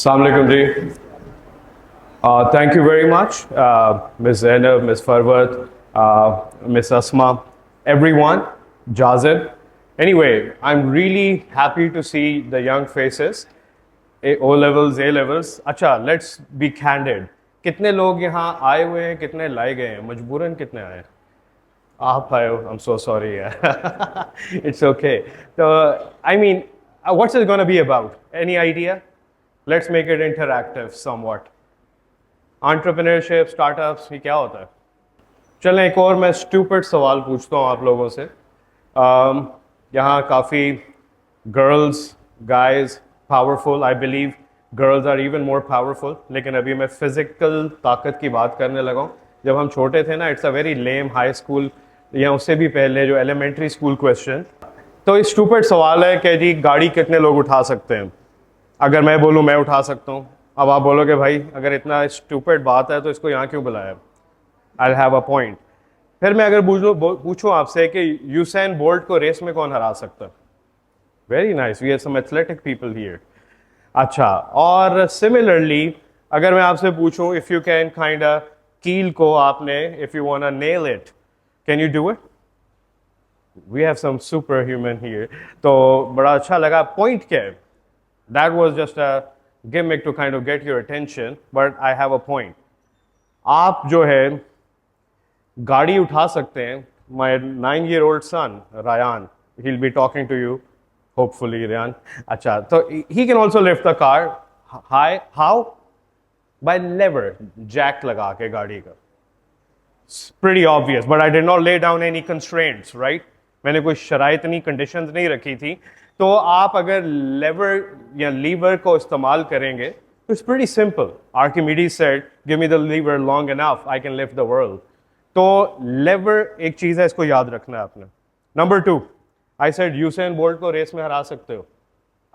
Assalamu alaikum ji. Thank you very much, Ms. Zainab, Ms. Farwat, Ms. Asma, everyone, Jazib. Anyway, I'm really happy to see the young faces. O levels, A levels. अच्छा, let's be candid. कितने लोग यहाँ आए हुए हैं, कितने लाए गए हैं, मजबूरन कितने आए हैं? आप आए हो, I'm so sorry. It's okay. So, I mean, what's it going to be about? Any idea? Let's make it interactive somewhat. Entrepreneurship, startups, ये क्या होता है? चलें एक और मैं stupid सवाल पूछता हूँ आप लोगों से. यहाँ काफ़ी girls, guys, powerful. I believe girls are even more powerful. लेकिन अभी मैं physical ताकत की बात करने लगा हूँ. जब हम छोटे थे ना, it's a very lame high school या उससे भी पहले जो elementary school question. तो ये stupid सवाल है कि जी गाड़ी कितने लोग उठा सकते हैं? अगर मैं बोलूँ मैं उठा सकता हूँ, अब आप बोलोगे भाई अगर इतना स्टूपिड बात है तो इसको यहाँ क्यों बुलाया? I'll have a point. फिर मैं अगर पूछूँ आपसे कि यूसैन बोल्ट को रेस में कौन हरा सकता है? Very nice, we have some athletic people here. अच्छा, और similarly अगर मैं आपसे पूछूँ if you can kinda कील को आपने if you wanna nail it, can you do it? We have some superhuman here. तो बड़ा अच्छा लगा. Point क्या है? That was just a gimmick to kind of get your attention, but I have a point. आप जो है गाड़ी उठा सकते हैं. My 9-year-old son, Ryan, he'll be talking to you, hopefully, Ryan. अच्छा, तो he can also lift the car. How? By lever, jack लगा के गाड़ी का. It's pretty obvious, but I did not lay down any constraints, right? मैंने कोई शराइतनी conditions नहीं रखी थी. तो आप अगर लेवर या लीवर को इस्तेमाल करेंगे तो it's pretty simple. Archimedes said give me the lever long enough I can lift the world. तो लेवर एक चीज है, इसको याद रखना है आपने. Number 2, I said Usain bolt को रेस में हरा सकते हो.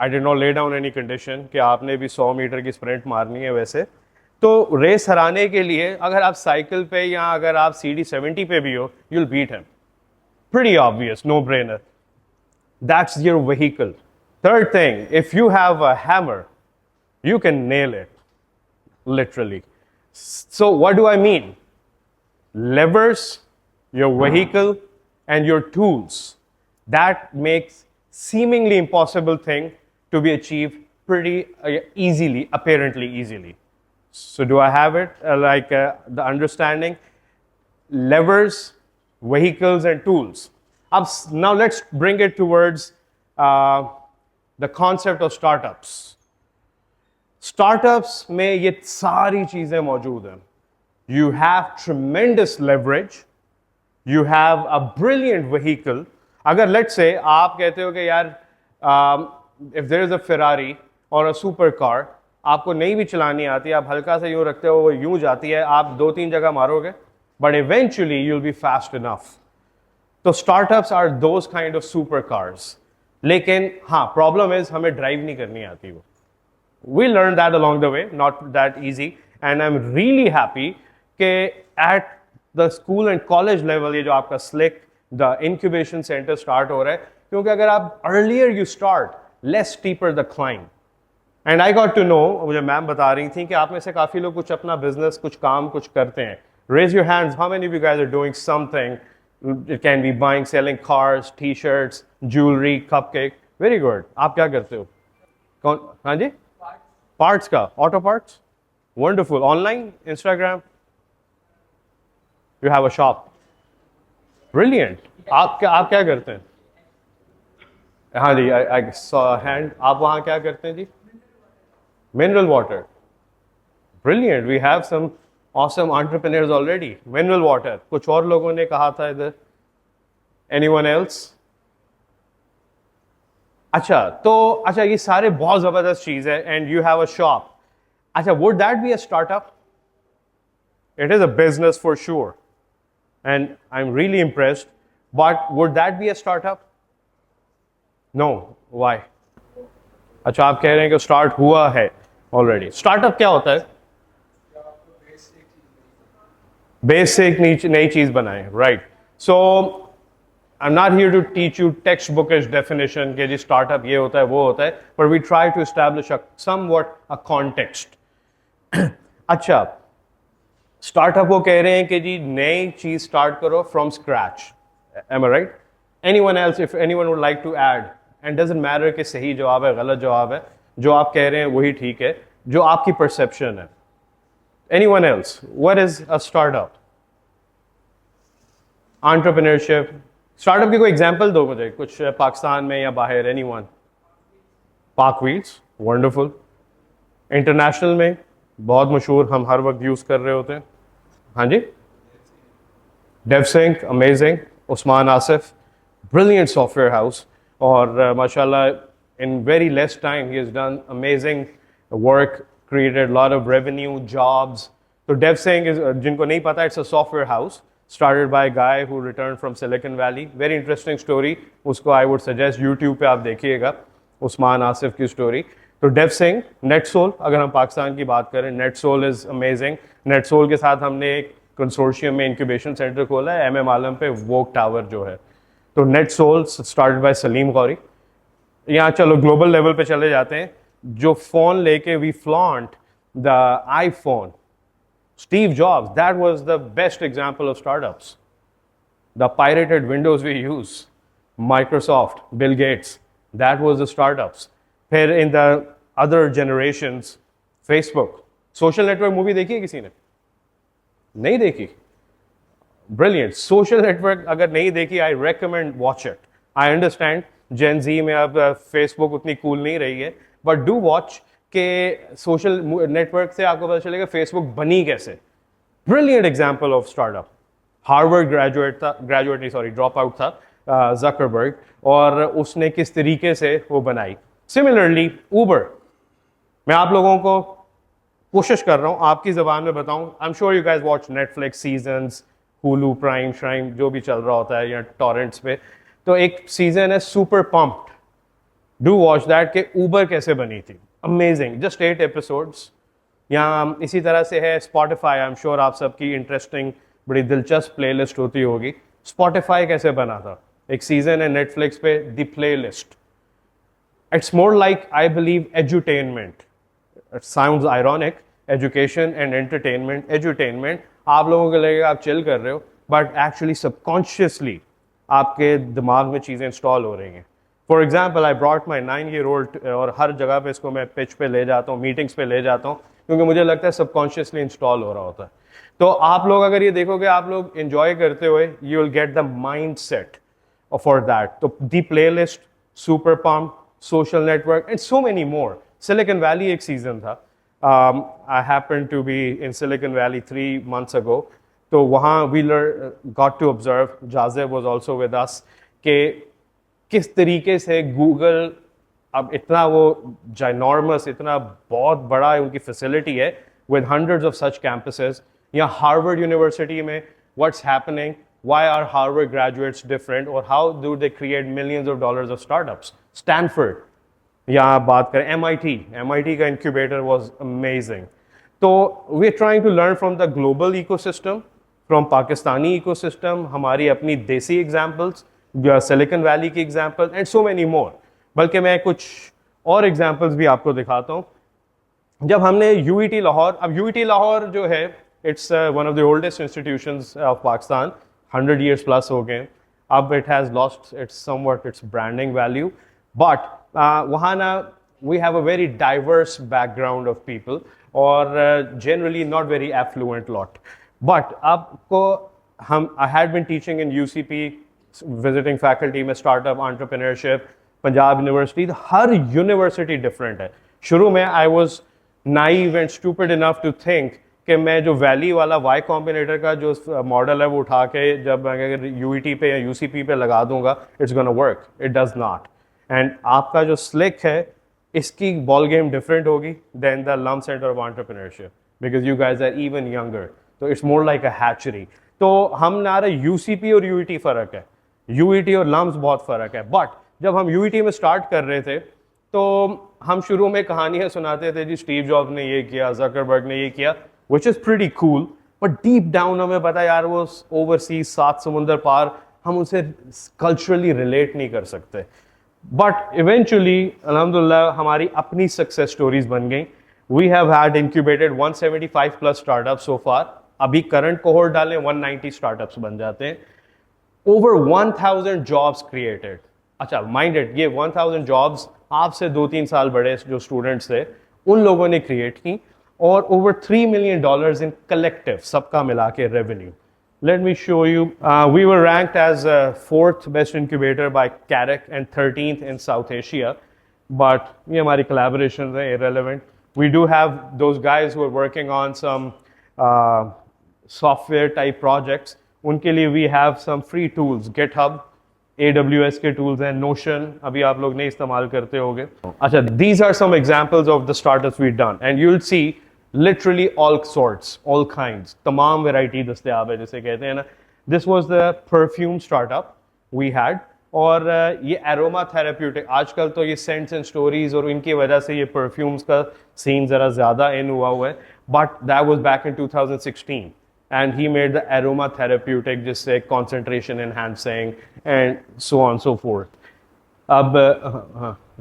I did not lay down any condition कि आपने भी 100 मीटर की स्प्रिंट मारनी है. वैसे तो रेस हराने के लिए अगर आप साइकिल पे या अगर आप सीडी 70 पे भी हो, you will beat him. Pretty obvious, no brainer. That's your vehicle. Third thing, if you have a hammer, you can nail it, literally. So what do I mean? Levers, your vehicle, and your tools. That makes seemingly impossible thing to be achieved pretty easily, apparently easily. So do I have it? The understanding? Levers, vehicles, and tools. Now let's bring it towards the concept of startups. Startups में ये सारी चीजें मौजूद हैं. You have tremendous leverage. You have a brilliant vehicle. अगर let's say आप कहते हो कि यार if there is a Ferrari or a supercar, आपको नहीं भी चलानी आती, आप हल्का से यूं रखते हो वो यूं जाती है, आप 2-3 जगह मारोगे, but eventually you'll be fast enough. तो startups are those kind of super cars. लेकिन हाँ, प्रॉब्लम इज हमें ड्राइव नहीं करनी आती वो. We learn that along the way, not that easy. And I am really happy कि at the school and college level ये जो आपका slick the incubation centre start हो रहा है, क्योंकि अगर आप earlier you start, less steeper the climb. And I got to know, मुझे मैम बता रही थी कि आप में से काफी लोग कुछ अपना बिजनेस, कुछ काम कुछ करते हैं. Raise your hands, how many of you guys are doing something. It can be buying, selling cars, t-shirts, jewelry, cupcake. Very good. आप क्या करते हो? कौन? हाँ जी? Parts का? Auto parts? Wonderful. Online? Instagram? You have a shop. Brilliant. आप क्या करते हैं? हाँ जी, I saw a hand. आप वहाँ क्या करते हैं जी? Mineral water. Brilliant. We have some awesome entrepreneurs already. Mineral water. कुछ और लोगों ने कहा था इधर. Anyone else? अच्छा ये सारे बहुत जबरदस्त चीज है. And you have a shop. अच्छा, would that be a startup? It is a business for sure. And I'm really impressed. But would that be a startup? No. Why? अच्छा, आप कह रहे हैं कि स्टार्ट हुआ है already. Startup क्या होता है? बेसिक नई चीज बनाए. Right. So I'm not here to teach you textbookish definition कि जी startup ये होता है वो होता है, but we try to establish a somewhat a context. अच्छा, startup वो कह रहे हैं कि जी नई चीज start करो from scratch. Am I right? Anyone else, if anyone would like to add, and doesn't matter कि सही जवाब है गलत जवाब है, जो आप कह रहे हैं वही ठीक है, जो आपकी perception है. Anyone else? What is a startup? Entrepreneurship. Startup की कोई एग्जाम्पल दो मुझे, कुछ पाकिस्तान में या बाहर, एनीवन. Parkweeds, wonderful. इंटरनेशनल में बहुत मशहूर, हम हर वक्त यूज कर रहे होते हैं. हाँ जी. DevSync, amazing. Usman Asif, brilliant software house. और माशाल्लाह in very less time he has done amazing work, created a lot of revenue, jobs. So DevSync is, जिनको नहीं पता, it's a software house started by a guy who returned from Silicon Valley. Very interesting story. उसको I would suggest YouTube पे आप देखिएगा, उस्मान आसिफ की story. तो DevSync, NetSol, अगर हम पाकिस्तान की बात करें, NetSol is amazing. NetSol के साथ हमने एक कंसोर्शियम में इंक्यूबेशन सेंटर खोला है MM आलम पे, वोक टावर जो है. तो NetSol started by Salim Gauri. यहाँ चलो ग्लोबल लेवल पे चले जाते हैं. जो फोन लेके we flaunt the iPhone, Steve Jobs, that was the best example of startups. The pirated Windows we use, Microsoft, Bill Gates, that was the startups. फिर in the other generations, Facebook. Social Network movie देखी है किसी ने? नहीं देखी? Brilliant. Social Network अगर नहीं देखी, I recommend watch it. I understand Gen Z में अब Facebook उतनी cool नहीं रही है, but do watch कि सोशल नेटवर्क से आपको पता चलेगा फेसबुक बनी कैसे. Brilliant example of startup. Harvard drop out था ज़करबर्ग, और उसने किस तरीके से वो बनाई. सिमिलरली ऊबर, मैं आप लोगों को कोशिश कर रहा हूँ आपकी ज़बान में बताऊँ. I am sure you guys watch Netflix seasons, Hulu, Prime, श्राइम, जो भी चल रहा होता है या टॉरेंट्स पे. तो एक सीजन है super pumped, do watch that, कि ऊबर कैसे बनी थी. Amazing, just 8 episodes. यहाँ इसी तरह से है स्पॉटिफाई. आई एम श्योर आप सबकी इंटरेस्टिंग बड़ी दिलचस्प प्लेलिस्ट होती होगी. स्पॉटिफाई कैसे बना था, एक सीजन है नेटफ्लिक्स पे, the playlist. It's more like I believe edutainment. It sounds ironic, education and entertainment. Edutainment आप लोगों को लगेगा आप चिल कर रहे हो, बट एक्चुअली सबकॉन्शियसली आपके दिमाग में चीज़ें इंस्टॉल हो रही हैं. For example, I brought my 9-year-old, और हर जगह पे इसको मैं पिच पे ले जाता हूँ, मीटिंग्स पे ले जाता हूँ, क्योंकि मुझे लगता है सबकॉन्शियसली इंस्टॉल हो रहा होता है. तो आप लोग अगर ये देखोगे, आप लोग एंजॉय करते हुए, you will get the mind set for that. तो the playlist, super pump, social network and so many more. Silicon Valley एक सीजन था. I happen to be in Silicon Valley 3 months ago. तो वहाँ we got to observe, Jazeb was also with us, कि किस तरीके से Google अब इतना वो जाइनॉर्मस, इतना बहुत बड़ा उनकी फैसिलिटी है with hundreds of such campuses. या हार्वर्ड यूनिवर्सिटी में what's happening, why are Harvard graduates different, और how do they create millions of dollars of startups. Stanford, या आप बात करें MIT का इंक्यूबेटर वाज अमेजिंग. तो we are trying to learn from the global ecosystem, from Pakistani ecosystem, हमारी अपनी desi examples, Silicon Valley की example and so many more. बल्कि मैं कुछ और एग्जाम्पल्स भी आपको दिखाता हूँ. जब हमने UET लाहौर, अब UET लाहौर जो है, it's one of the oldest institutions of Pakistan, 100 years plus हो गए. अब it has lost its somewhat its branding value, but वहाँ ना we have a very diverse background of people, और generally not very affluent lot. But आपको हम, I had been teaching in UCP, visiting faculty में, startup entrepreneurship, Punjab University. हर university different है. शुरू में I was naive and stupid enough to think कि मैं जो वैली वाला वाई कॉम्बिनेटर का जो मॉडल है वो उठा के जब अगर UET पे या UCP पे लगा दूंगा, it's gonna work. It does not. And आपका जो स्लिक है, इसकी बॉल गेम डिफरेंट होगी then the LUMS centre of entrepreneurship, because you guys are even younger. तो it's more like a hatchery. तो हम ना रहे UCP और UET फ़र्क है, UET और लम्स बहुत फ़र्क है. बट जब हम UET में स्टार्ट कर रहे थे, तो हम शुरू में कहानियाँ सुनाते थे, जी स्टीव जॉब्स ने ये किया, ज़करबर्ग ने ये किया, which is pretty cool. But deep down हमें पता यार वो ओवरसीज 7 समुंदर पार हम उनसे कल्चरली रिलेट नहीं कर सकते. बट इवेंचुअली अल्हम्दुलिल्लाह हमारी अपनी सक्सेस स्टोरीज बन गई. We have had incubated 175 plus startup so far. अभी करंट कोहोर्ट डालें 190 स्टार्टअप्स बन जाते हैं. Over 1000 jobs created. अच्छा माइंडेड, ये 1000 जॉब्स आपसे 2-3 साल बड़े जो स्टूडेंट्स थे उन लोगों ने क्रिएट की. और ओवर $3 million इन कलेक्टिव सबका मिला के revenue. Let me show you. We were ranked as 4th best incubator by CAREC and 13th in South Asia. But ये हमारी collaborations हैं irrelevant. We do have those guys who are working on some software type projects. उनके लिए we have some free tools. GitHub, AWS के tools हैं, Notion अभी आप लोग नहीं इस्तेमाल करते होंगे. अच्छा, these are some examples of the startups we've done, and you'll see literally all sorts, all kinds, तमाम variety दस्तयाब है जिसे कहते हैं ना. This was the perfume startup we had. और ये एरोमा थेरेप्यूटिक, आजकल तो ये सेंट्स एंड स्टोरीज और इनकी वजह से ये परफ्यूम्स का सीन ज़रा ज़्यादा इन हुआ है. But that was back in 2016 and he made the aroma therapeutic जिससे concentration enhancing and so on so forth. अब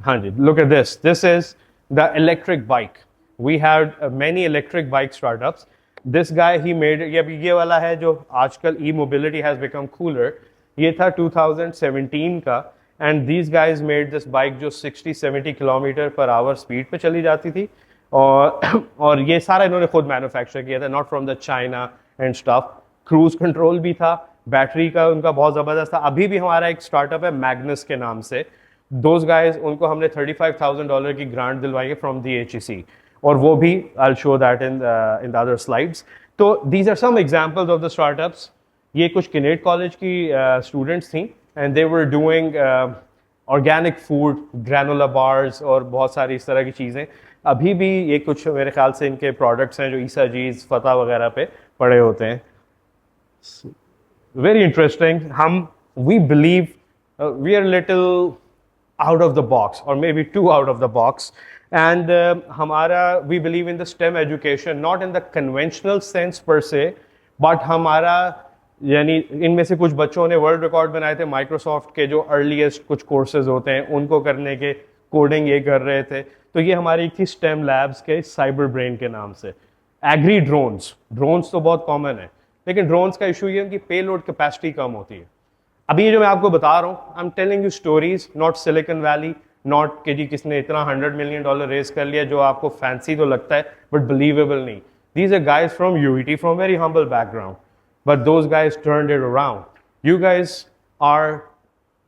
हाँ जी, look at this is the electric bike. We had many electric bike startups. This guy he made, ये वाला है जो आजकल e mobility has become cooler. ये था 2017 का. And these guys made this bike जो 60-70 किलोमीटर पर आवर स्पीड पे चली जाती थी. और ये सारा इन्होंने खुद मैन्युफैक्चर किया था, not from the China and stuff. Cruise control भी था, बैटरी का उनका बहुत ज़बरदस्त था. अभी भी हमारा एक स्टार्टअप है मैग्नस के नाम से. दोज गाइज, उनको हमने $35,000 की ग्रांट दिलवाई है फ्रॉम दी HEC. और वो भी I will show that in the other slides. तो these are some examples of the startups. ये कुछ किनेट कॉलेज की स्टूडेंट्स थी and they were doing organic food, granola bars और बहुत सारी इस तरह की चीज़ें. अभी भी ये कुछ मेरे ख्याल से इनके प्रोडक्ट्स हैं जो ईसा जीज, फतह वगैरह पे पड़े होते हैं. Very interesting. हम we believe we are little out of the box और maybe too out of the box. And हमारा we believe in the stem education, not in the conventional sense per se, but हमारा यानी इनमें से कुछ बच्चों ने world record बनाए थे माइक्रोसॉफ्ट के जो अर्लीस्ट कुछ कोर्सेज होते हैं उनको करने के. कोडिंग ये कर रहे थे. तो ये हमारी थी स्टेम लैब्स के साइबर ब्रेन के नाम से. एग्री ड्रोन्स तो बहुत कॉमन है, लेकिन ड्रोन्स का इशू ये है कि पेलोड कैपेसिटी कम होती है. अभी ये जो मैं आपको बता रहा हूँ, I am telling you stories, not silicon valley, not कि जी किसने इतना $100 million रेज कर लिया जो आपको फैंसी तो लगता है बट बिलीवेबल नहीं. These are guys from UET, from very humble background. But those guys turned it around. You guys are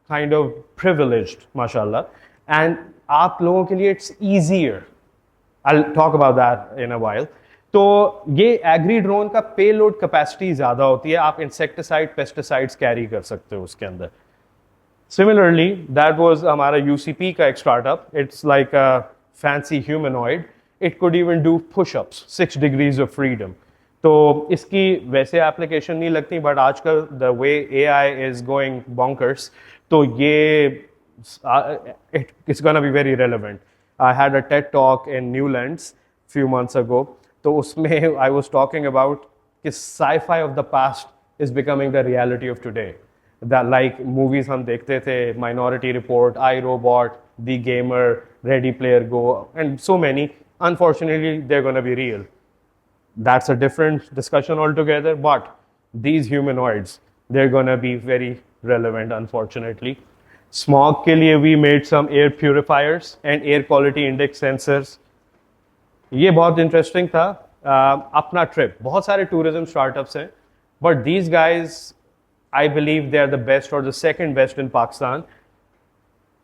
kind of privileged, mashallah. And आप लोगों के लिए it's easier. I'll talk about that in a while. तो ये agri drone का payload capacity ज़्यादा होती है. आप इंसेक्टिसाइड, पेस्टिसाइड्स कैरी कर सकते हो उसके अंदर. Similarly, that was हमारा UCP का एक startup. It's like a fancy humanoid. It could even do push-ups, 6 degrees of freedom. तो इसकी वैसे एप्लीकेशन नहीं लगती, बट आजकल the way AI is going bonkers, तो ये it's gonna be very relevant. I had a TED talk in Newlands few months ago. तो उसमें आई वाज टॉकिंग अबाउट कि sci-fi of the past is becoming the reality of today. That like movies हम देखते थे, Minority Report, I Robot, the Gamer, ready player go and so many. Unfortunately they are gonna be real. That's a different discussion altogether, but these humanoids, they're gonna be very relevant, unfortunately. Smog के लिए we made some air purifiers and air quality index sensors. ये बहुत interesting था. अपना trip, बहुत सारे tourism startups हैं, but these guys, I believe they are the best or the second best in Pakistan.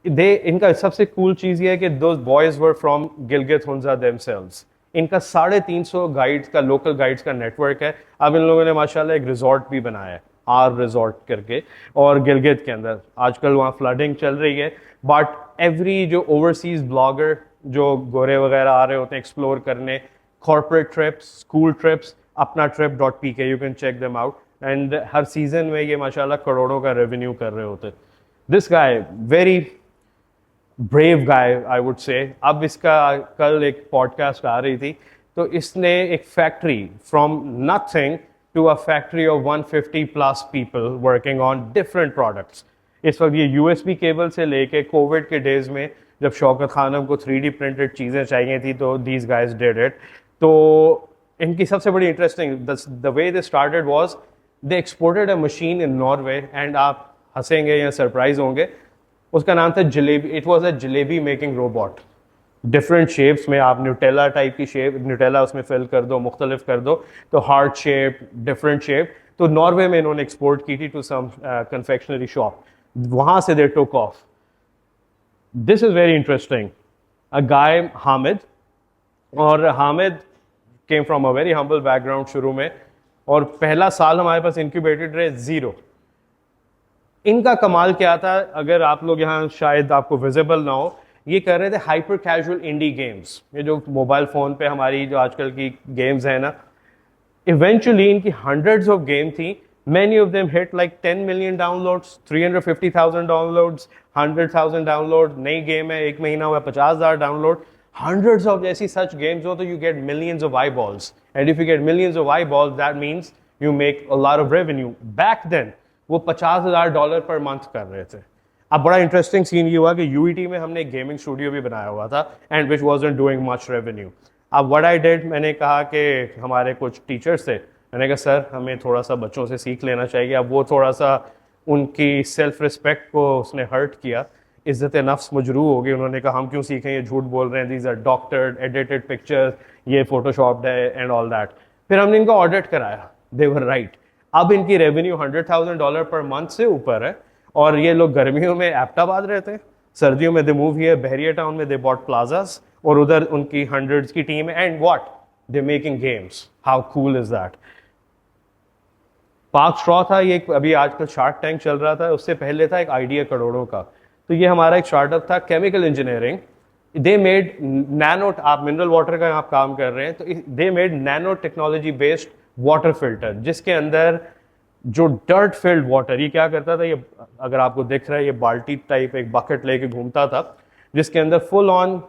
इनका सबसे cool चीज़ ये है कि those boys were from Gilgit Hunza themselves. इनका 350 गाइड्स का, लोकल गाइड्स का नेटवर्क है. अब इन लोगों ने माशाल्लाह एक रिजॉर्ट भी बनाया है, आर रिजॉर्ट करके, और गिलगित के अंदर. आजकल वहाँ फ्लडिंग चल रही है, बट एवरी जो ओवरसीज ब्लॉगर जो गोरे वगैरह आ रहे होते हैं एक्सप्लोर करने, कॉर्पोरेट ट्रिप्स, स्कूल ट्रिप्स, अपना trip.pk, you can check them out. And हर सीजन में ये माशाल्लाह करोड़ों का रेवेन्यू कर रहे होते. This guy very brave guy I would say. अब इसका कल एक पॉडकास्ट आ रही थी, तो इसने एक factory from nothing to a factory of 150 plus people working on different products. इस वक्त ये USB केबल से लेके कोविड के डेज में जब शौकत खानम को 3D प्रिंटेड चीज़ें चाहिए थी तो these guys did it. तो इनकी सबसे बड़ी interesting the way they started was they exported a machine in Norway and आप हंसेंगे या सरप्राइज होंगे, उसका नाम था jalebi. It was a jalebi making robot. Different shapes में आप न्यूटेला टाइप की शेप, न्यूटेला उसमें फिल कर दो, मुख्तलिफ कर दो, तो हार्ट शेप, डिफरेंट शेप. तो नॉर्वे में इन्होंने एक्सपोर्ट की थी टू सम कन्फेक्शनरी शॉप. वहाँ से they took off. This is very interesting. A guy Hamid, और Hamid came from a very humble background शुरू में, और पहला साल हमारे पास इंक्यूबेटेड रहे 0. इनका कमाल क्या था, अगर आप लोग यहाँ शायद आपको विजिबल ना हो, ये कर रहे थे हाइपर कैजुअल इंडी गेम्स. ये जो मोबाइल फ़ोन पे हमारी जो आजकल की गेम्स हैं ना, इवेंचुअली इनकी हंड्रेड्स ऑफ गेम थी. Many of them hit like 10 million downloads, 350,000 downloads, 100,000 download. नई गेम है, 1 महीना हुआ, 50,000 डाउनलोड. हंड्रेड्स ऑफ ऐसी सच गेम्स हो तो you get millions of eyeballs, and if you get millions of eyeballs that means you make a lot of revenue. Back then वो $50,000 per month कर रहे थे. अब बड़ा इंटरेस्टिंग सीन ये हुआ कि यूईटी में हमने एक गेमिंग स्टूडियो भी बनाया हुआ था, and which wasn't doing much revenue. अब व्हाट आई डिड, मैंने कहा कि हमारे कुछ टीचर्स थे, मैंने कहा सर हमें थोड़ा सा बच्चों से सीख लेना चाहिए. अब वो थोड़ा सा उनकी सेल्फ रिस्पेक्ट को उसने हर्ट किया, इज्जत नफ्स मजरू हो गई. उन्होंने कहा हम क्यों सीखें, ये झूठ बोल रहे हैं, these are doctored edited pictures, ये फोटोशॉप्ड है एंड ऑल दैट. फिर हमने इनको ऑडिट कराया, दे वर राइट. अब इनकी रेवेन्यू $100,000 पर मंथ से ऊपर है, और ये लोग गर्मियों में एबटाबाद रहते हैं, सर्दियों में they move here Bahria town में, दे बॉट प्लाजास, और उधर उनकी हंड्रेड्स की टीम है. And what, they making games. How cool is that. Park straw था ये, अभी आजकल शार्क टैंक चल रहा था, उससे पहले था एक आइडिया करोड़ों का. तो ये हमारा एक स्टार्टअप था, chemical engineering. They made nano, आप मिनरल वाटर का आप काम कर रहे हैं, तो they made nano technology based water filter, जिसके अंदर जो डर्ट फिल्ड वाटर, ये क्या करता था, ये अगर आपको दिख रहा है, ये बाल्टी टाइप एक बकेट लेके घूमता था, जिसके अंदर फुल ऑन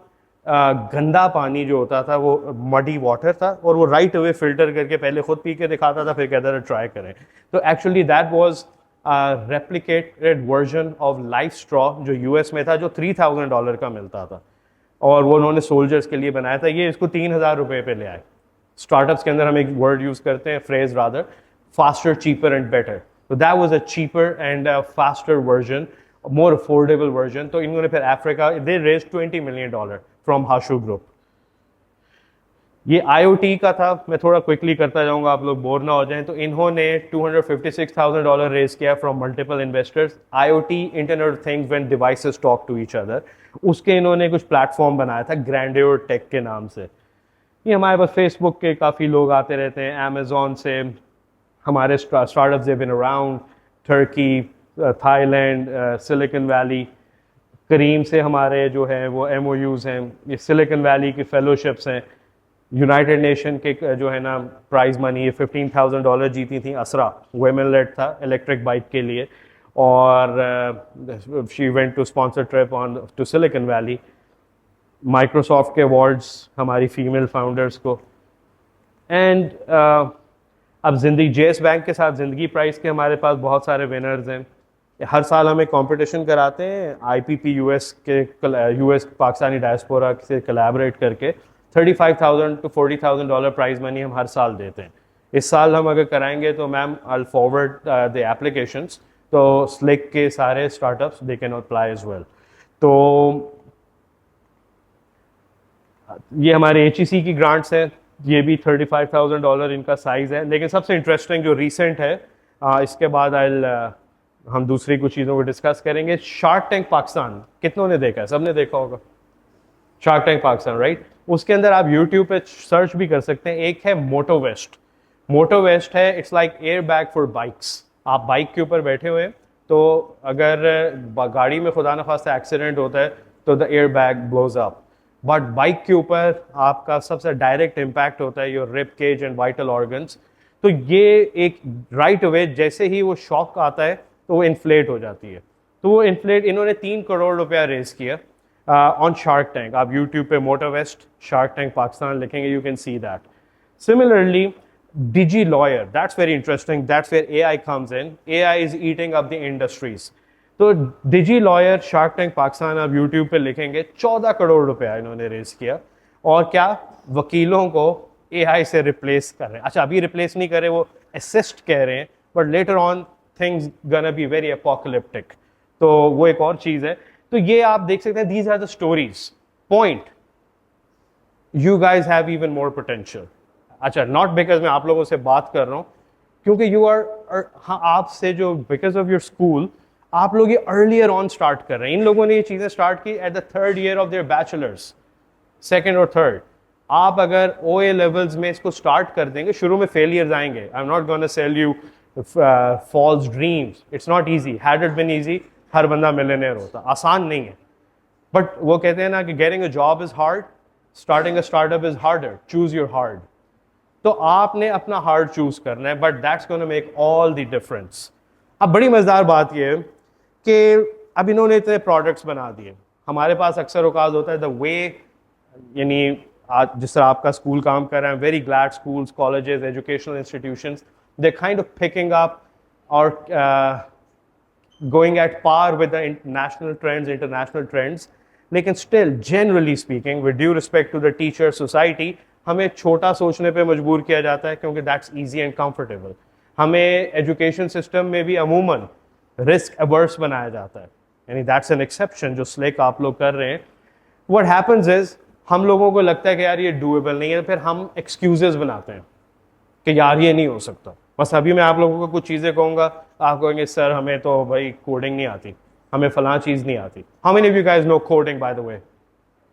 गंदा पानी जो होता था वो मडी वाटर था, और वो राइट अवे फिल्टर करके पहले खुद पी के दिखाता था, फिर कहता था ट्राई करें. तो actually that was replicated version of life straw जो यूएस में था, जो $3,000 का मिलता था, और वो उन्होंने सोल्जर्स के लिए बनाया था. ये इसको $3,000 पे ले आए. स्टार्टअप्स के अंदर हम एक वर्ड यूज करते हैं, phrase rather, faster, cheaper and better. तो that was a cheaper and a faster version, more affordable version. तो इन्होंने फिर Africa, they raise $20 million from Hashoo group. ये IoT का था, मैं थोड़ा क्विकली करता जाऊंगा, आप लोग बोर ना हो जाएं. तो इन्होंने $256,000 रेज किया from multiple investors. IoT, internet of things, when devices talk to each other, उसके इन्होंने कुछ प्लेटफॉर्म बनाया था ग्रैंड्योर टेक के नाम से. ये हमारे पास फेसबुक के काफ़ी लोग आते रहते हैं, अमेजोन से हमारे startups have been around, Turkey, Thailand, Silicon Valley. Careem से हमारे जो है वो MOUs हैं, ये सिलिकॉन वैली की फेलोशिप्स हैं. यूनाइटेड नेशन के जो है ना प्राइज मनी, ये $15,000 जीती थी असरा, वुमेन लेड था, इलेक्ट्रिक बाइक के लिए, और she went to sponsor trip on to Silicon Valley. Microsoft के अवार्ड्स हमारी फीमेल फाउंडर्स को. एंड अब जिंदगी जेस बैंक के साथ ज़िंदगी प्राइस के हमारे पास बहुत सारे विनर्स हैं. हर साल हम एक कंपटीशन कराते हैं IPP US के, US पाकिस्तानी डायस्पोरा से कोलैबोरेट करके. $35,000 to $40,000 प्राइज मनी हम हर साल देते हैं. इस साल हम अगर कराएंगे तो ma'am I will forward the applications, तो स्लिक के सारे startups they can apply as well. तो ये हमारे HEC की ग्रांट्स हैं, ये भी $35,000 इनका साइज़ है. लेकिन सबसे इंटरेस्टिंग जो रीसेंट है, इसके बाद हम दूसरी कुछ चीज़ों को डिस्कस करेंगे. शार्क टैंक पाकिस्तान कितनों ने देखा है? सबने देखा होगा शार्क टैंक पाकिस्तान, राइट? उसके अंदर आप यूट्यूब पे सर्च भी कर सकते हैं. एक है मोटो वेस्ट. मोटो वेस्ट है, it's like air bag for bikes. आप बाइक के ऊपर बैठे हुए हैं, तो अगर गाड़ी में खुदा न खास्ता एक्सीडेंट होता है तो the airbag blows up. But bike के ऊपर आपका सबसे डायरेक्ट इम्पैक्ट होता है your rib cage and vital organs. तो ये एक राइट अवे जैसे ही वो शॉक आता है तो वो इन्फ्लेट हो जाती है. तो वो इन्फ्लेट, इन्होंने $3 करोड़ रेज किया ऑन शार्क टैंक. आप यूट्यूब पे मोटो वेस्ट शार्क टैंक पाकिस्तान लिखेंगे, you can see that. Similarly Digi lawyer, that's very interesting. That's where AI comes in. AI is eating up the industries. तो डिजी लॉयर शार्क टैंक पाकिस्तान आप YouTube पे लिखेंगे 14 करोड़ रुपया इन्होंने race किया और क्या वकीलों को एआई से रिप्लेस कर रहे हैं. अच्छा अभी रिप्लेस नहीं कर रहे, वो असिस्ट कह रहे हैं, but later on things gonna be very apocalyptic. तो वो एक और चीज है. तो ये आप देख सकते हैं, these are the stories. Point, you guys have even more potential. अच्छा नॉट बिकॉज मैं आप लोगों से बात कर रहा हूँ, क्योंकि यू आर हाँ आपसे जो बिकॉज ऑफ योर स्कूल आप लोग ये अर्लियर ऑन स्टार्ट कर रहे हैं. इन लोगों ने ये चीजें स्टार्ट की at the third year of their bachelors, second और थर्ड. आप अगर OA लेवल्स में इसको स्टार्ट कर देंगे, शुरू में फेलियर्स आएंगे. I am not gonna sell you false dreams. It's not easy. Had it been easy हर बंदा मिलियनेयर होता. आसान नहीं है. बट वो कहते हैं ना कि getting a job is hard, starting a startup is harder. Choose your hard. तो आपने अपना हार्ड चूज करना है, but that's gonna make all the difference. अब बड़ी मजेदार बात यह है कि अब इन्होंने इतने प्रोडक्ट्स बना दिए. हमारे पास अक्सर औकात होता है द वे, यानी आज जिस तरह आपका स्कूल काम कर रहा है, very glad schools, colleges, educational institutions, they kind of picking up और going at par with the national trends, international trends. लेकिन still generally speaking, with due respect to the teacher society, हमें छोटा सोचने पे मजबूर किया जाता है क्योंकि दैट्स इजी एंड कंफर्टेबल. हमें एजुकेशन सिस्टम में भी अमूमन रिस्क अवर्स बनाया जाता है, यानी दैट्स एन एक्सेप्शन जो स्लेक आप लोग कर रहे हैं. व्हाट हैपेंस इज हम लोगों को लगता है कि यार ये डूएबल नहीं है, फिर हम एक्सक्यूजेस बनाते हैं कि यार ये नहीं हो सकता. बस अभी मैं आप लोगों को कुछ चीज़ें कहूँगा, आप कहेंगे सर हमें तो भाई कोडिंग नहीं आती, हमें फलां चीज़ नहीं आती. How many of you guys know coding by the way?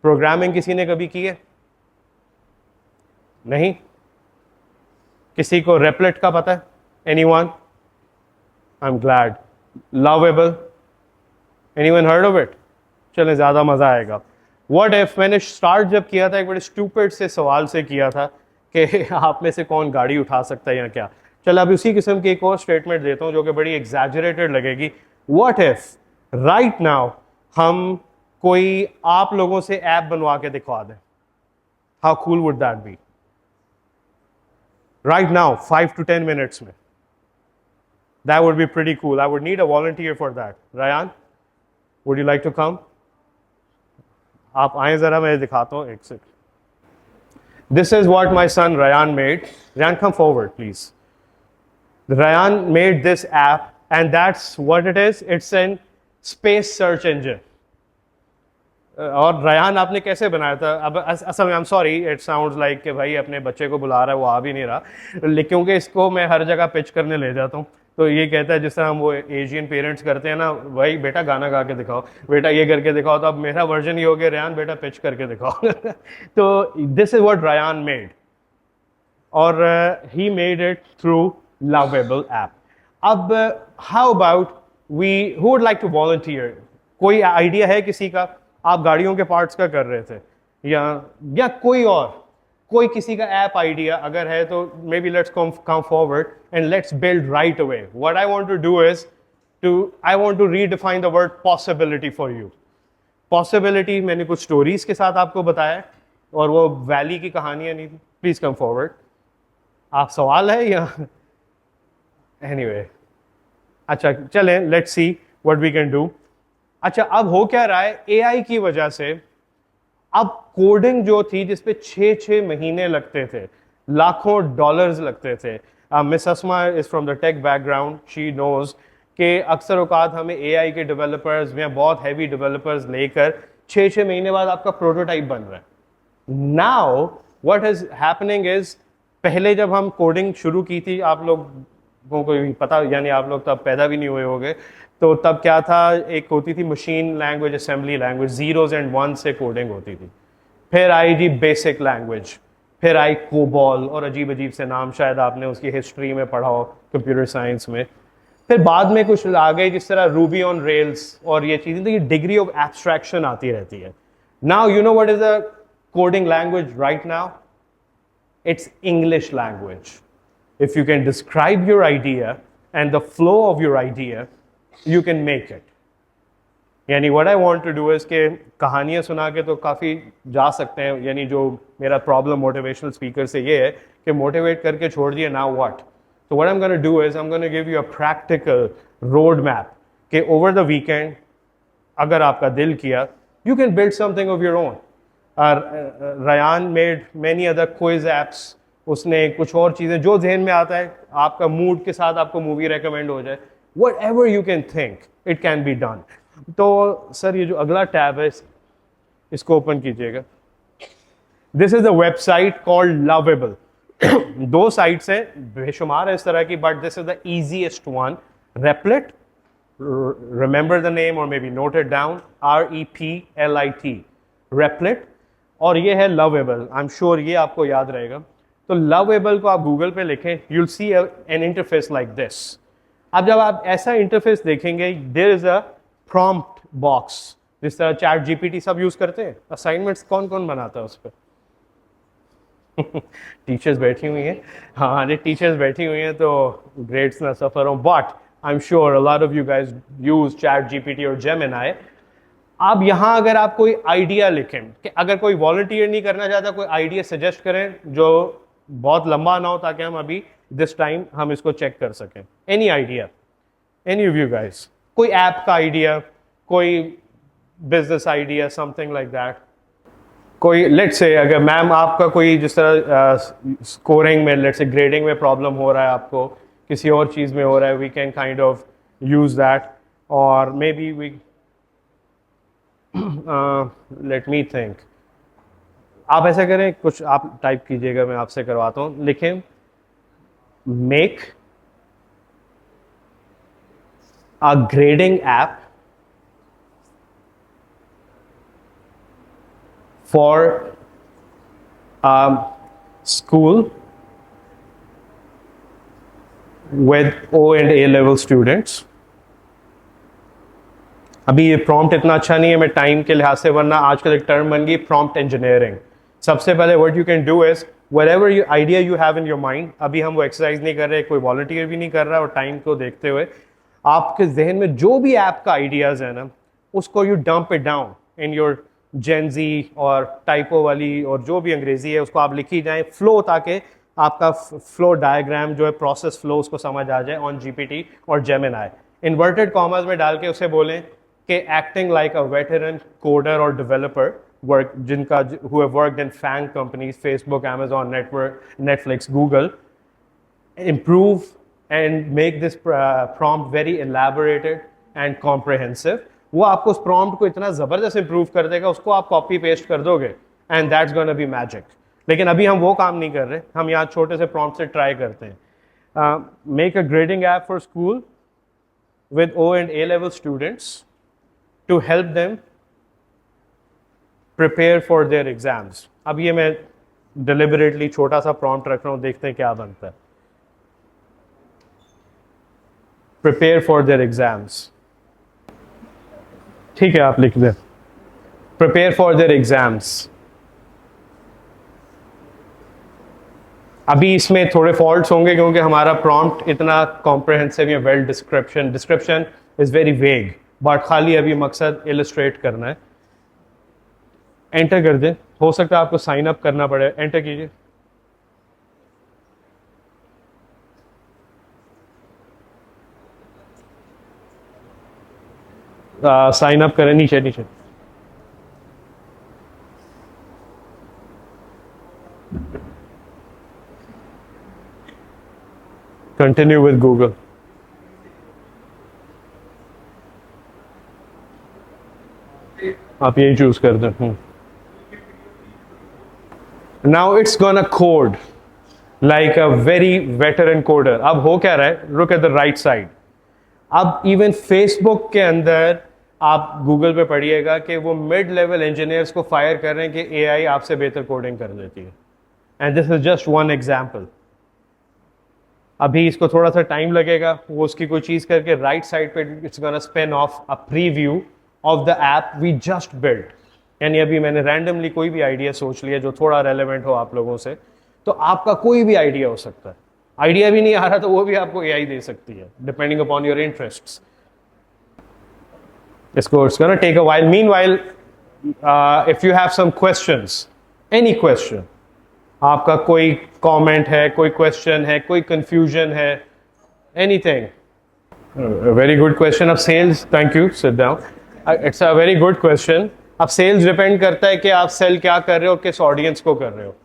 Programming किसी ने कभी की है? नहीं. किसी को रेपलेट का पता है? Anyone? I am glad. Lovable? Anyone heard of it? चले ज़्यादा मज़ा आएगा. व्हाट इफ, मैंने स्टार्ट जब किया था एक बड़े स्टूपिड से सवाल से किया था कि आप में से कौन गाड़ी उठा सकता है या क्या. चलो अभी उसी किस्म की एक और स्टेटमेंट देता हूँ जो कि बड़ी एग्जैजरेटेड लगेगी. व्हाट इफ राइट नाउ हम कोई आप लोगों से ऐप बनवा के दिखवा दें? How cool would that be? Right now 5 to 10 minutes में. That would be pretty cool. I would need a volunteer for that. Ryan, would you like to come? आप आए जरा, मैं दिखाता हूँ एक second. This is what my son Ryan made. Ryan, come forward, please. Ryan made this app, and that's what it is. It's an space search engine. और Ryan आपने कैसे बनाया था? अब असल में I am sorry, it sounds like कि भाई अपने बच्चे को बुला रहा है, वो आ भी नहीं रहा, क्योंकि इसको मैं हर जगह पिच करने ले जाता हूँ. तो ये कहता है जिस तरह हम वो एशियन पेरेंट्स करते हैं ना, भाई बेटा गाना गा के दिखाओ, बेटा ये करके दिखाओ. तो अब मेरा वर्जन ये हो गया, रयान बेटा पिच करके दिखाओ. तो this is what Ryan made, और he made it through lovable app. अब how about we, who would like to volunteer? कोई आइडिया है किसी का? आप गाड़ियों के पार्ट्स का कर रहे थे या कोई और, कोई किसी का ऐप आइडिया अगर है तो maybe let's come forward and let's build right away. What I want to do is I want to redefine the word possibility for you. Possibility मैंने कुछ स्टोरीज के साथ आपको बताया और वो वैली की कहानियां नहीं थी. Please come forward. आप सवाल है या एनीवे? अच्छा चलें, let's see what we can do. अच्छा अब हो क्या रहा है, एआई की वजह से अब कोडिंग जो थी जिसपे 6 महीने लगते थे, लाखों डॉलर्स लगते थे. Miss Asma is from the tech background, she knows कि अक्सर औकात हमें एआई के डेवलपर्स या बहुत हैवी डेवलपर्स लेकर 6 महीने बाद आपका प्रोटोटाइप बन रहा है. Now what is happening is, पहले जब हम कोडिंग शुरू की थी, आप लोगों को पता, यानी आप लोग तब पैदा भी नहीं हुए होंगे, तो तब क्या था, एक होती थी machine language, assembly language, zeros and one से कोडिंग होती थी. फिर आई जी बेसिक लैंग्वेज, फिर आई कोबॉल, और अजीब अजीब से नाम शायद आपने उसकी हिस्ट्री में पढ़ा हो कंप्यूटर साइंस में. फिर बाद में कुछ आ गए जिस तरह रूबी ऑन रेल्स और ये चीज़ें, तो ये डिग्री ऑफ एब्स्ट्रैक्शन आती रहती है. Now you know what is a coding language right now? It's English language. If you can describe your idea and the flow of your idea, you can make it. यानी what I want to do is कि कहानियाँ सुना के तो काफ़ी जा सकते हैं, यानी जो मेरा प्रॉब्लम मोटिवेशनल स्पीकर से ये है कि मोटिवेट करके छोड़ दिया, नाउ व्हाट। तो what I am gonna do is I am gonna give you a practical road map कि ओवर द वीकेंड अगर आपका दिल किया, you can build something of your own. Ryan made many other quiz apps, उसने कुछ और चीज़ें जो जहन में आता है, आपका मूड के साथ आपको मूवी रेकमेंड हो जाए, what ever you can think it can be done. तो सर ये जो अगला टैब है इसको ओपन कीजिएगा। This is a website called lovable. दो साइट्स हैं, बेशुमार है इस तरह की, but this is the easiest one. रेपलेट, remember the name or maybe note it down, REPLIT, Replit। और ये है Lovable, I'm sure ये आपको याद रहेगा। तो Lovable को आप गूगल पे लिखें, you'll see an interface like this। अब जब आप ऐसा इंटरफेस देखेंगे, there is a prompt box, जिस तरह चैट जीपीटी सब यूज करते हैं। असाइनमेंट्स कौन कौन बनाता है उस पर? टीचर्स बैठी हुई हैं। हाँ, टीचर्स बैठी हुई हैं तो ग्रेड्स ना सफर हो, but I'm sure a lot of you guys use ChatGPT और Gemini। अब यहाँ अगर आप कोई आइडिया लिखें, कि अगर कोई वॉलंटियर नहीं करना चाहता, कोई आइडिया सजेस्ट करें जो बहुत लंबा ना हो, ताकि हम अभी दिस टाइम हम इसको चेक कर सकें। Any idea, any of you guys, कोई ऐप का आइडिया, कोई business idea, something like that. कोई लेट्स से अगर मैम आपका कोई जिस तरह स्कोरिंग में, लेट्स से ग्रेडिंग में प्रॉब्लम हो रहा है, आपको किसी और चीज़ में हो रहा है, we can kind of use that. और maybe we let me think, आप ऐसा करें, कुछ आप टाइप कीजिएगा, मैं आपसे करवाता हूँ। लिखें make a grading app for school with O and A level students। अभी ये प्रॉम्प्ट इतना अच्छा नहीं है मैं टाइम के लिहाज से, वरना आजकल एक टर्म बन गई प्रॉम्प्ट इंजीनियरिंग। सबसे पहले what you can do is whatever you idea you have in your mind, अभी हम वो एक्सरसाइज नहीं कर रहे, कोई वॉलंटियर भी नहीं कर रहा, और टाइम को देखते हुए आपके जहन में जो भी ऐप का आइडियाज है ना, उसको you dump it down in your Gen Z और टाइपो वाली और जो भी अंग्रेजी है उसको आप लिखी जाए फ्लो, ताकि आपका फ्लो डायग्राम जो है, प्रोसेस फ्लो, उसको समझ आ जाए ऑन जीपीटी और जेमिनाई। इन्वर्टेड कॉमर्स में डाल के उसे बोलें कि acting like a veteran coder और डेवलपर वर्क, जिनका who have worked in FAANG companies, Facebook, Amazon, network, Netflix, Google, improve and make this prompt very elaborated and comprehensive। वो आपको उस prompt को इतना ज़बरदस्त improve कर देगा, उसको आप copy paste कर दोगे and that's gonna be magic। लेकिन अभी हम वो काम नहीं कर रहे, हम यहाँ छोटे से prompt से try करते हैं। Make a grading app for school with O and A level students to help them prepare for their exams। अब ये मैं deliberately छोटा सा prompt रख रहा हूँ, देखते हैं क्या बनता है। Prepare for their exams, ठीक है, आप लिख दें Prepare for their exams। अभी इसमें थोड़े फॉल्ट्स होंगे क्योंकि हमारा प्रॉम्प्ट इतना कॉम्प्रहेंसिव या well description is very vague, but खाली अभी मकसद इलस्ट्रेट करना है। एंटर कर दें, हो सकता है आपको साइन अप करना पड़े, एंटर कीजिए। साइन अप करें, नीचे नीचे कंटिन्यू विद गूगल। आप यही चूज कर दें। Now it's gonna code like a very veteran coder. अब हो क्या रहा है, look at the right side. अब इवन फेसबुक के अंदर आप गूगल पे पढ़िएगा कि वो मिड लेवल इंजीनियर्स को फायर कर रहे हैं कि एआई आपसे बेहतर कोडिंग कर देती है। And this is just one example. अभी इसको थोड़ा सा टाइम लगेगा, वो उसकी कोई चीज़ करके राइट साइड पे it's gonna spin off a preview of the app we just build. यानी अभी मैंने रैंडमली कोई भी आइडिया सोच लिया जो थोड़ा रेलेवेंट हो आप लोगों से, तो आपका कोई भी आइडिया हो सकता है। आइडिया भी नहीं आ रहा तो वो भी आपको एआई दे सकती है, डिपेंडिंग अपॉन योर इंटरेस्ट्स। इसको it's gonna take a while. Meanwhile, if you have some questions, any question, आपका कोई comment है, कोई question है, कोई confusion है, anything. A very good question of sales. Thank you. Sit down. It's a very good question. अब sales depend करता है कि आप सेल क्या कर रहे हो, किस ऑडियंस को कर रहे हो.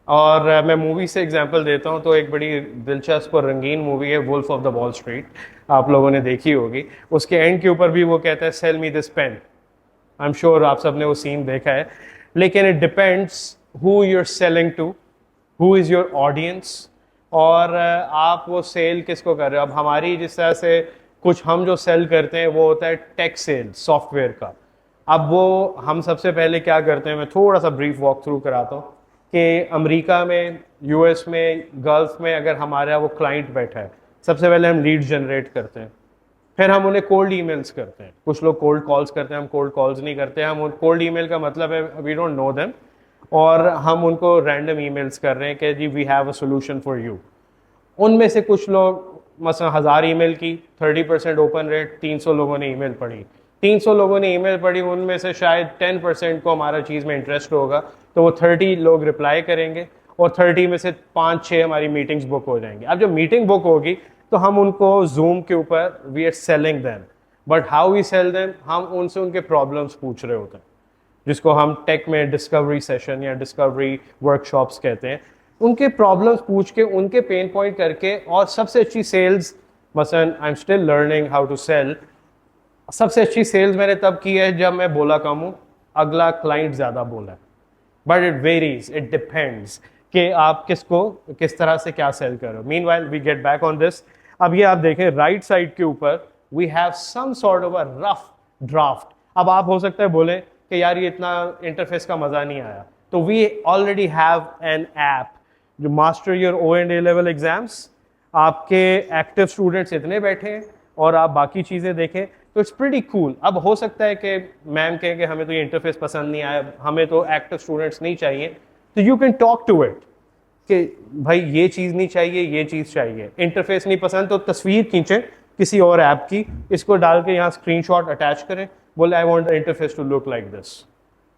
और मैं मूवी से एग्जांपल देता हूँ. तो एक बड़ी दिलचस्प और रंगीन मूवी है Wolf of the Wall Street, आप लोगों ने देखी होगी. उसके एंड के ऊपर भी वो कहता है sell me this pen. I am sure आप सबने वो सीन देखा है. लेकिन it depends who you are selling to, who is your audience, और आप वो सेल किसको कर रहे हो. अब हमारी जिस तरह से कुछ हम जो सेल करते हैं वो होता है टेक सेल, सॉफ्टवेयर का. अब वो हम सबसे पहले क्या करते हैं, मैं थोड़ा सा ब्रीफ वॉक थ्रू कराता हूँ कि अमेरिका में, यूएस में, गल्फ में अगर हमारा वो क्लाइंट बैठा है, सबसे पहले हम लीड जनरेट करते हैं. फिर हम उन्हें कोल्ड ईमेल्स करते हैं. कुछ लोग कोल्ड कॉल्स करते हैं, हम कोल्ड कॉल्स नहीं करते. हम कोल्ड ईमेल का मतलब है वी डोंट नो देम, और हम उनको रैंडम ईमेल्स कर रहे हैं कि जी we have a solution for you. उनमें से कुछ लोग, मसलन 1000 ईमेल की 30% ओपन रेट, 300 लोगों ने ईमेल पढ़ी. 300 लोगों ने ईमेल पढ़ी, उनमें से शायद 10% को हमारा चीज़ में इंटरेस्ट होगा, तो वो 30 लोग रिप्लाई करेंगे, और 30 में से 5-6 हमारी मीटिंग्स बुक हो जाएंगी. अब जब मीटिंग बुक होगी तो हम उनको जूम के ऊपर we are selling them. But how we sell them, हम उनसे उनके प्रॉब्लम्स पूछ रहे होते हैं, जिसको हम टेक में डिस्कवरी सेशन या डिस्कवरी वर्कशॉप्स कहते हैं. उनके प्रॉब्लम्स पूछ के, उनके पेन पॉइंट करके, और सबसे अच्छी सेल्स, मसलन I am still learning how to sell, सबसे अच्छी सेल्स मैंने तब की है जब मैं बोला कम हूँ, अगला क्लाइंट ज़्यादा बोला है. But it varies, it depends कि आप किसको किस तरह से क्या सेल करो. Meanwhile we get back on this. अब ये आप देखें राइट साइड के ऊपर we have some sort of a rough draft. अब आप हो सकता है बोले कि यार ये इतना इंटरफेस का मज़ा नहीं आया, तो we already have an app जो master your O&A level exams. आपके एक्टिव स्टूडेंट्स इतने बैठे हैं और आप बाकी चीज़ें देखें, तो इट्स प्रीटी कूल. अब हो सकता है कि मैम कहें कि हमें तो ये इंटरफेस पसंद नहीं आया, हमें तो एक्टिव स्टूडेंट्स नहीं चाहिए, तो you can talk to it कि भाई ये चीज़ नहीं चाहिए, ये चीज़ चाहिए. इंटरफेस नहीं पसंद तो तस्वीर खींचें किसी और ऐप की, इसको डाल के यहाँ स्क्रीनशॉट अटैच करें, बोले I want the interface to look like this.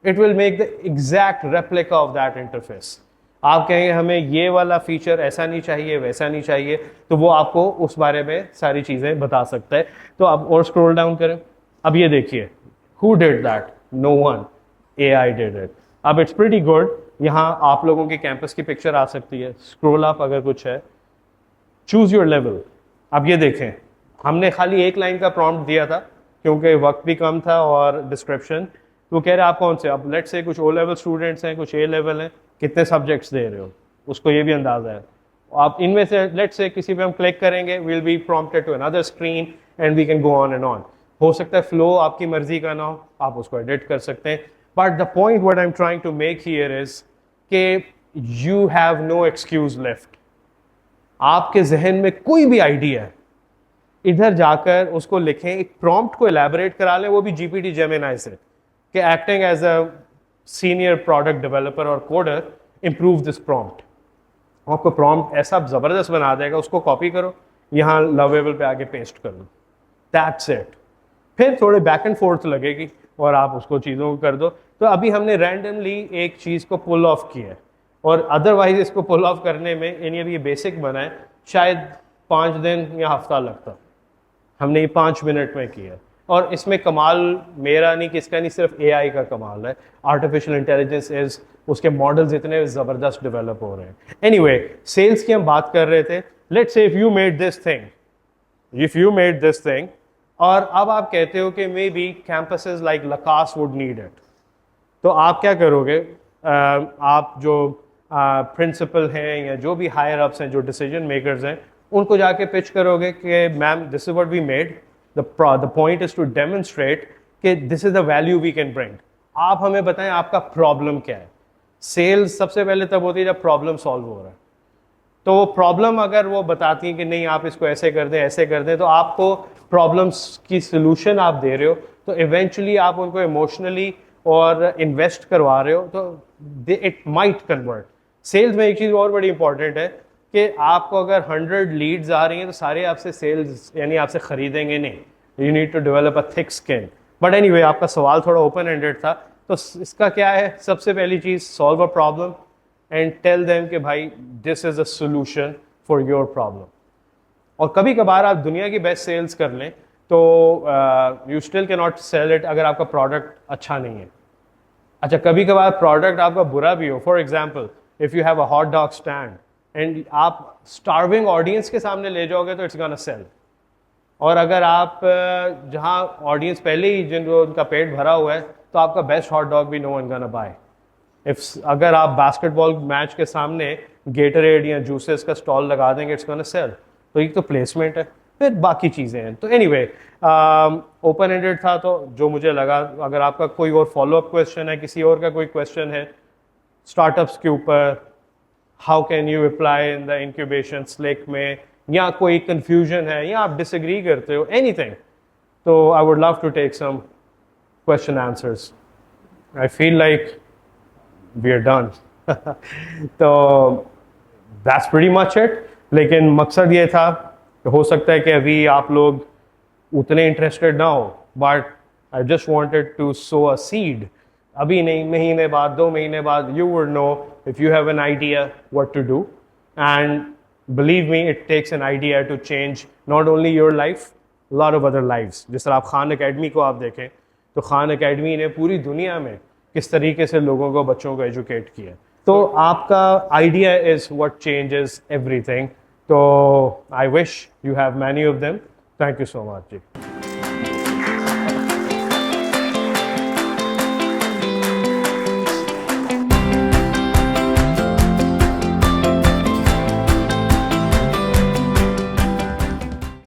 It will make the exact replica of that interface. आप कहेंगे हमें ये वाला फीचर ऐसा नहीं चाहिए, वैसा नहीं चाहिए, तो वो आपको उस बारे में सारी चीज़ें बता सकता है. तो आप और स्क्रॉल डाउन करें. अब ये देखिए, who did that? No one, AI did it. अब इट्स प्रीटी गुड. यहाँ आप लोगों के कैंपस की पिक्चर आ सकती है. स्क्रॉल अप अगर कुछ है, चूज योर लेवल. अब ये देखें, हमने खाली एक लाइन का प्रॉम्प्ट दिया था क्योंकि वक्त भी कम था और डिस्क्रिप्शन. तो कह रहे आप कौन से, अब लेट्स से कुछ O लेवल स्टूडेंट्स हैं, कुछ A लेवल हैं, कितने सब्जेक्ट्स दे रहे हो, उसको ये भी अंदाजा है. आप इनमें से लेट्स से किसी पे हम क्लिक करेंगे, will be prompted to another screen and we can go on and on. हो सकता है फ्लो आपकी मर्जी का ना हो, आप उसको एडिट कर सकते हैं. But the point what I am trying to make here is कि you have no excuse left. आपके जहन में कोई भी आइडिया है, इधर जाकर उसको लिखें, एक प्रॉम्प्ट को एलैबोरेट करा लें, वो भी GPT जेमिनी से, कि acting as a senior product developer और कोडर, इम्प्रूव दिस प्रॉम्प्ट. आपको प्रॉम्प्ट ऐसा ज़बरदस्त बना देगा, उसको कॉपी करो, यहाँ लवेबल पे आके पेस्ट कर दो, दैट्स इट. फिर थोड़े बैक एंड फोर्थ लगेगी और आप उसको चीज़ों को कर दो. तो अभी हमने रैंडमली एक चीज़ को पुल ऑफ किया है, और अदरवाइज इसको पुल ऑफ करने में, यानी अभी ये बेसिक बना है, शायद 5 दिन या हफ्ता लगता. हमने ये 5 मिनट में किया. और इसमें कमाल मेरा नहीं, किसका नहीं, सिर्फ AI का कमाल है. आर्टिफिशियल इंटेलिजेंस इज, उसके मॉडल्स इतने ज़बरदस्त डेवलप हो रहे हैं. एनीवे, सेल्स की हम बात कर रहे थे. Let's say if you made this thing, और अब आप कहते हो कि मे बी कैंपसेस लाइक लकास वुड नीड इट, तो आप क्या करोगे? आप जो प्रिंसिपल हैं या जो भी हायर अप्स हैं, जो डिसीजन मेकर्स हैं, उनको जाके पिच करोगे कि ma'am this is what we made. The point is to demonstrate कि this is the value we can bring. आप हमें बताएं आपका प्रॉब्लम क्या है. सेल्स सबसे पहले तब होती है जब प्रॉब्लम सॉल्व हो रहा है. तो वो प्रॉब्लम अगर वो बताती है कि नहीं आप इसको ऐसे कर दें, ऐसे कर दें, तो आपको प्रॉब्लम्स की सोल्यूशन आप दे रहे हो, तो इवेंचुअली आप उनको इमोशनली और इन्वेस्ट करवा रहे हो, तो इट माइट कन्वर्ट. सेल्स में एक चीज़ और बड़ी इंपॉर्टेंट है कि आपको अगर 100 लीड्स आ रही हैं तो सारे आपसे सेल्स यानी आपसे खरीदेंगे नहीं. You need to develop a thick skin. But anyway आपका सवाल थोड़ा ओपन एंडेड था, तो इसका क्या है, सबसे पहली चीज़ solve a problem and tell them कि भाई this is a solution for your problem. और कभी कभार आप दुनिया की बेस्ट सेल्स कर लें तो you still can not sell it अगर आपका प्रोडक्ट अच्छा नहीं है। अच्छा, कभी कभार प्रोडक्ट आपका बुरा भी हो, for example if you have a hot dog stand and आप स्टार्विंग ऑडियंस के सामने ले जाओगे तो इट्स गोना सेल। और अगर आप जहाँ ऑडियंस पहले ही जिनको उनका पेट भरा हुआ है तो आपका बेस्ट हॉट डॉग भी नो वन गोना बाय। अगर आप बास्केटबॉल मैच के सामने गेटरेड या जूसेस का स्टॉल लगा देंगे इट्स गोना सेल। तो एक तो प्लेसमेंट है, फिर बाकी चीज़ें हैं। तो एनीवे ओपन एंडेड था, तो जो मुझे लगा, अगर आपका कोई और फॉलोअप क्वेश्चन है, किसी और का कोई क्वेश्चन है स्टार्टअप्स के ऊपर, how can you apply in the incubation slack में, या कोई कंफ्यूजन है या आप डिसएग्री करते हो, एनीथिंग, तो I would love to take some question answers. I feel like we are done. तो दैट्स प्रीटी मच इट। लेकिन मकसद ये था कि हो सकता है कि अभी आप लोग उतने इंटरेस्टेड ना हो, but I just wanted to sow a seed. अभी नहीं, महीने बाद, 2 महीने बाद you would know if you have an idea what to do. And believe me, it takes an idea to change not only your life, lot of other lifes. जिस तरह आप Khan academy को आप देखें तो खान एकेडमी ने पूरी दुनिया में किस तरीके से लोगों को, बच्चों को एजुकेट किया। तो आपका idea is what changes everything. तो I wish you have many of them. Thank you so much ji.